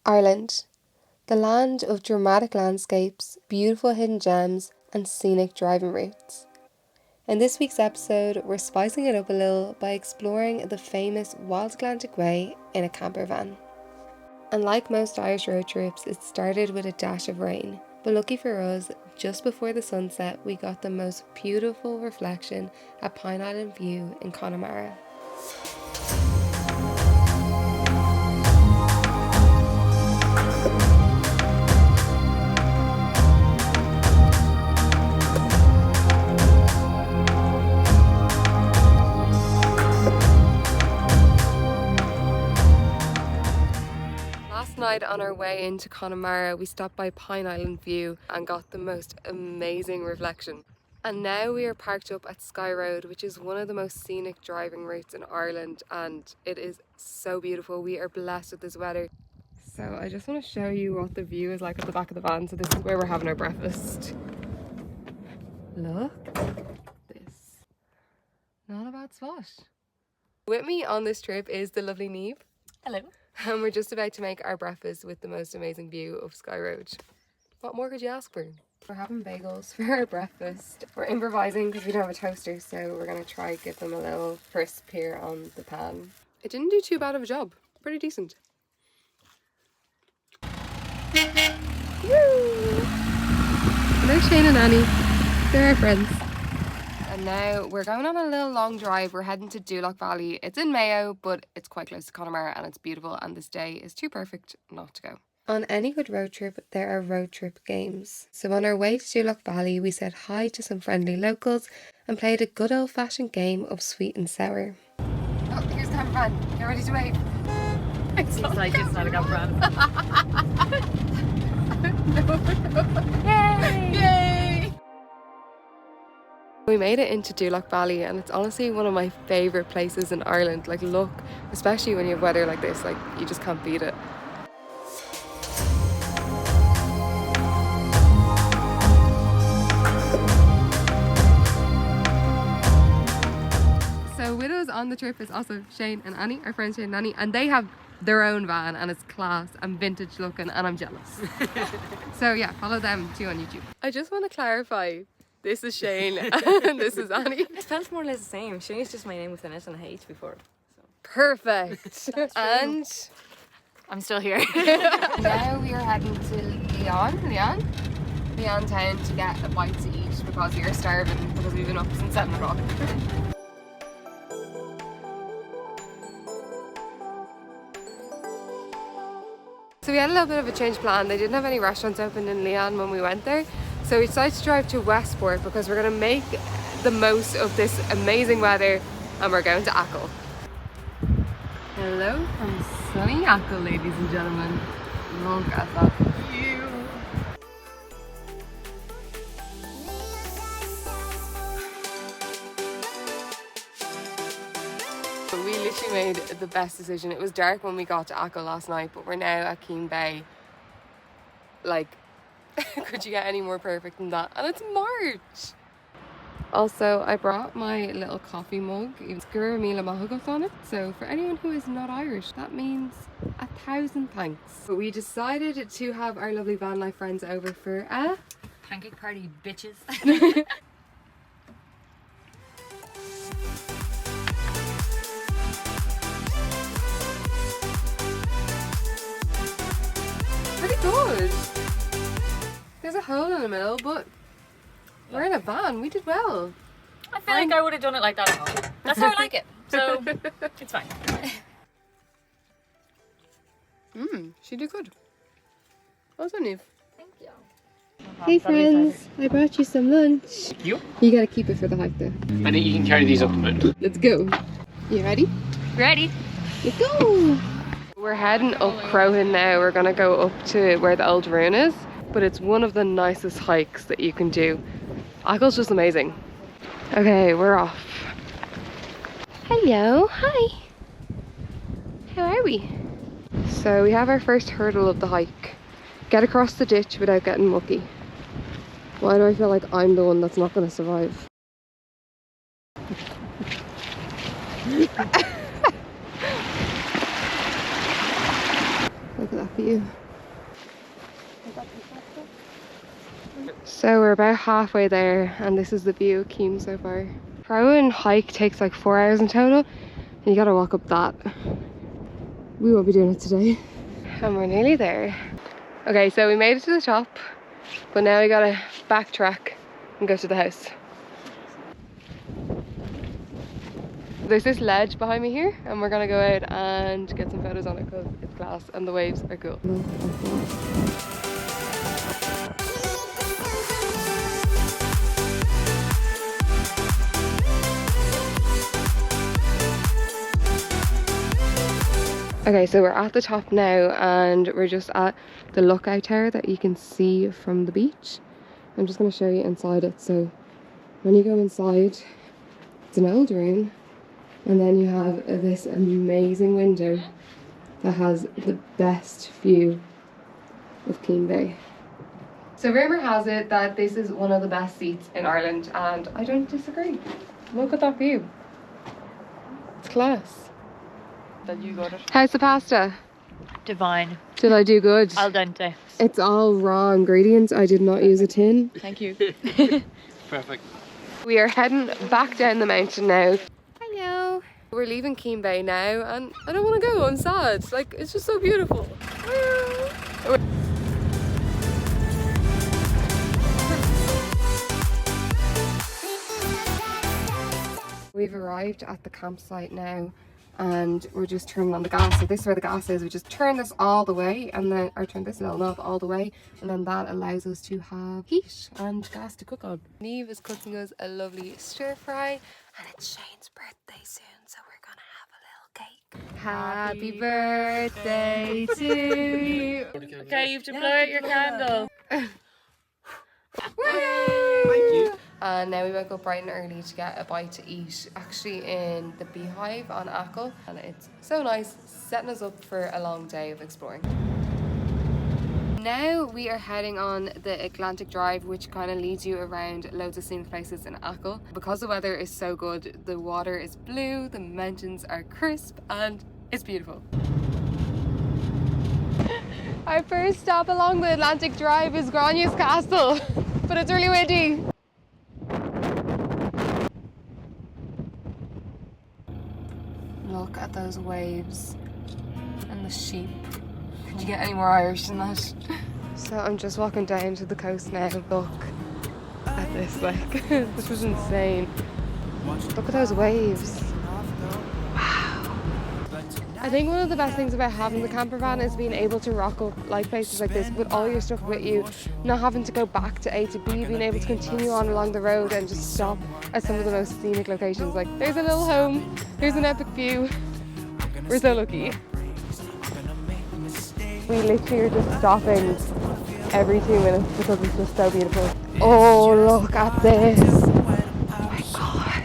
Ireland, the land of dramatic landscapes, beautiful hidden gems, and scenic driving routes. In this week's episode, we're spicing it up a little by exploring the famous Wild Atlantic Way in a camper van. And like most Irish road trips, it started with a dash of rain. But lucky for us, just before the sunset, we got the most beautiful reflection at Pine Island View in Connemara. Last night on our way into Connemara, we stopped by Pine Island View and got the most amazing reflection. And now we are parked up at Skye Road, which is one of the most scenic driving routes in Ireland, and it is so beautiful. We are blessed with this weather. So I just want to show you what the view is like at the back of the van. So this is where we're having our breakfast. Look at this. Not a bad spot. With me on this trip is the lovely Niamh. Hello. And we're just about to make our breakfast with the most amazing view of Skye Road. What more could you ask for? We're having bagels for our breakfast. We're improvising because we don't have a toaster, so we're going to try give them a little crisp here on the pan. It didn't do too bad of a job. Pretty decent. Woo! Hello Shane and Annie. They're our friends. And now we're going on a little long drive. We're heading to DOOLOUGH Valley. It's in Mayo, but it's quite close to Connemara and it's beautiful, and this day is too perfect not to go. On any good road trip, there are road trip games. So on our way to DOOLOUGH Valley, we said hi to some friendly locals and played a good old-fashioned game of sweet and sour. Oh, here's the campervan. Get ready to wave. It's like it's not a campervan. Yay! Yay! We made it into DOOLOUGH Valley, and it's honestly one of my favourite places in Ireland. Like, look, especially when you have weather like this, like, you just can't beat it. So with us on the trip is also Shane and Annie, our friends Shane and Annie, and they have their own van and it's class and vintage looking, and I'm jealous. So yeah, follow them too on YouTube. I just want to clarify, this is Shane and this is Annie. It felt more or less the same. Shane's just my name with an S and a H before. So. Perfect. And I'm still here. now we are heading to Leon town to get a bite to eat because we are starving because we've been up since 7 o'clock. So we had a little bit of a change of plan. They didn't have any restaurants open in Leon when we went there. So we decided to drive to WESTPORT because we're going to make the most of this amazing weather, and we're going to Achill. Hello from sunny Achill, ladies and gentlemen. Look at that view. We literally made the best decision. It was dark when we got to Achill last night, but we're now at Keene Bay. Like, could you get any more perfect than that? And it's March! Also, I brought my little coffee mug. It's Gura Mila Mahagot on it. So for anyone who is not Irish, that means 1,000 thanks. But we decided to have our lovely van life friends over for a Pancake party, bitches. pretty good. There's a hole in the middle, but we're in a van. We did well. I feel like I would have done it like that at home. That's how I like it. So it's fine. She did good. Well done, Niamh. Thank you. Hey friends, I brought you some lunch. You? You gotta keep it for the hike though. I think you can carry these up the mountain. Let's go. You ready? Ready? Let's go! We're heading up Crowhin now. We're gonna go up to where the old ruin is, but it's one of the nicest hikes that you can do. Achill's just amazing. Okay, we're off. Hello, hi. How are we? So we have our first hurdle of the hike. Get across the ditch without getting mucky. Why do I feel like I'm the one that's not going to survive? Look at that view. So we're about halfway there, and this is the view of Niamh so far. Pro and hike takes like 4 hours in total, and you gotta walk up that. We won't be doing it today. And we're nearly there. Okay, so we made it to the top, but now we gotta backtrack and go to the house. There's this ledge behind me here, and we're gonna go out and get some photos on it because it's glass and the waves are cool. Okay, so we're at the top now, and we're just at the lookout tower that you can see from the beach. I'm just going to show you inside it. So when you go inside, it's an old room, and then you have this amazing window that has the best view of Niamh Bay. So rumour has it that this is one of the best seats in Ireland, and I don't disagree. Look at that view. It's class. That you got it. How's the pasta? Divine. Did I do good? Al dente. It's all raw ingredients. I did not use a tin. Thank you. Perfect. We are heading back down the mountain now. Hello. We're leaving Niamh Bay now, and I don't want to go. I'm sad. Like, it's just so beautiful. We've arrived at the campsite now, and we're just turning on the gas. So this is where the gas is. We just turn this all the way, and then I turn this little knob all the way, and then that allows us to have heat and gas to cook on. Niamh is cooking us a lovely stir fry, and it's Shane's birthday soon, so we're gonna have a little cake. Happy birthday to you. Okay, you have to blow out your candle. Thank you. And now we woke up bright and early to get a bite to eat, actually in the BEEHIVE on Achill, and it's so nice, setting us up for a long day of exploring. Now we are heading on the Atlantic Drive, which kind of leads you around loads of scenic places in Achill. Because the weather is so good, the water is blue, the mountains are crisp, and it's beautiful. Our first stop along the Atlantic Drive is Grania's Castle, but it's really windy. Look at those waves and the sheep. Could you get any more Irish than that? So I'm just walking down to the coast now. Look at this, like, this was insane. Look at those waves. Wow. I think one of the best things about having the camper van is being able to rock up like places like this with all your stuff with you, not having to go back to A to B, being able to continue on along the road and just stop at some of the most scenic locations. Like, there's a little home, there's an epic view. We're so lucky. We literally are just stopping every 2 minutes because it's just so beautiful. Oh, look at this. Oh my God.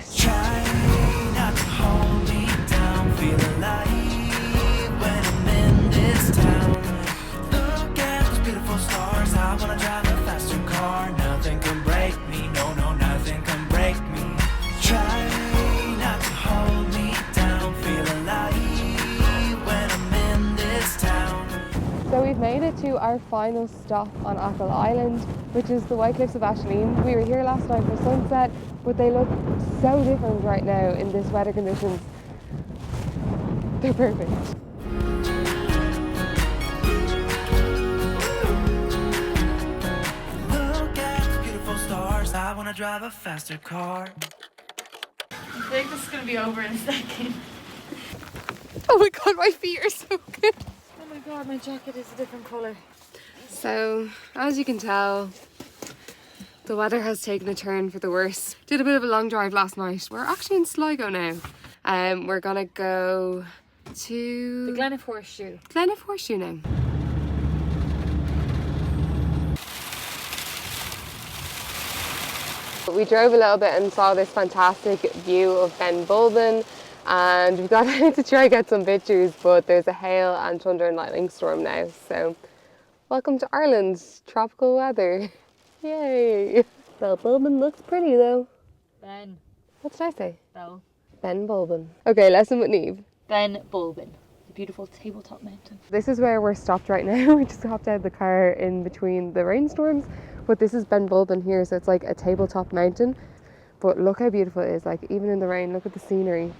So we've made it to our final stop on Achill Island, which is the White Cliffs of Achill. We were here last night for sunset, but they look so different right now in this weather conditions. They're perfect. Look at the beautiful stars. I wanna drive a faster car. I think this is gonna be over in a second. Oh my God, my feet are so good. Oh my God, my jacket is a different colour. So, as you can tell, the weather has taken a turn for the worse. Did a bit of a long drive last night. We're actually in Sligo now. We're gonna go to The Glen of Horseshoe. Glen of Horseshoe now. We drove a little bit and saw this fantastic view of Ben Bulben, and we got out to try and get some pictures, but there's a hail and thunder and lightning storm now. So welcome to Ireland, tropical weather. Yay! Ben Bulben looks pretty though. Ben. What did I say? Bell. Ben Bulben. Okay, lesson with Niamh. Ben Bulben. the beautiful tabletop mountain. This is where we're stopped right now. We just hopped out of the car in between the rainstorms, but this is Ben Bulben here, so it's like a tabletop mountain. But look how beautiful it is, like even in the rain, look at the scenery.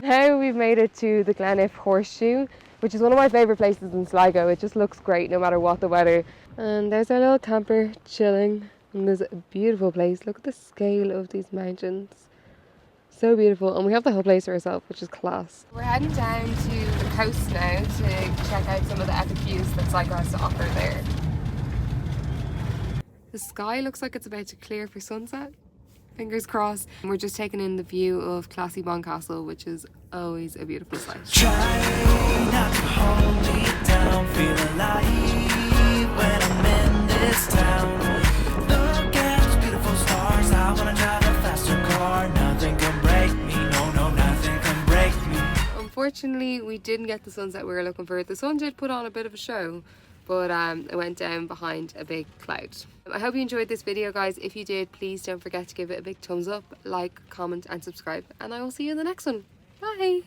Now we've made it to the Glenif Horseshoe, which is one of my favourite places in Sligo. It just looks great no matter what the weather. And there's our little camper chilling. And there's a beautiful place. Look at the scale of these mountains. So beautiful. And we have the whole place to ourselves, which is class. We're heading down to the coast now to check out some of the epic views that Sligo has to offer there. The sky looks like it's about to clear for sunset. Fingers crossed. We're just taking in the view of classy Bunk Castle, which is always a beautiful sight. Try not to hold me down, feel alive when I'm in this town. Look at those beautiful stars, I wanna drive a faster car. Nothing can break me, no, nothing can break me. Unfortunately, we didn't get the sunset we were looking for. The sun did put on a bit of a show, but it went down behind a big cloud. I hope you enjoyed this video, guys. If you did, please don't forget to give it a big thumbs up, like, comment and subscribe, and I will see you in the next one. Bye!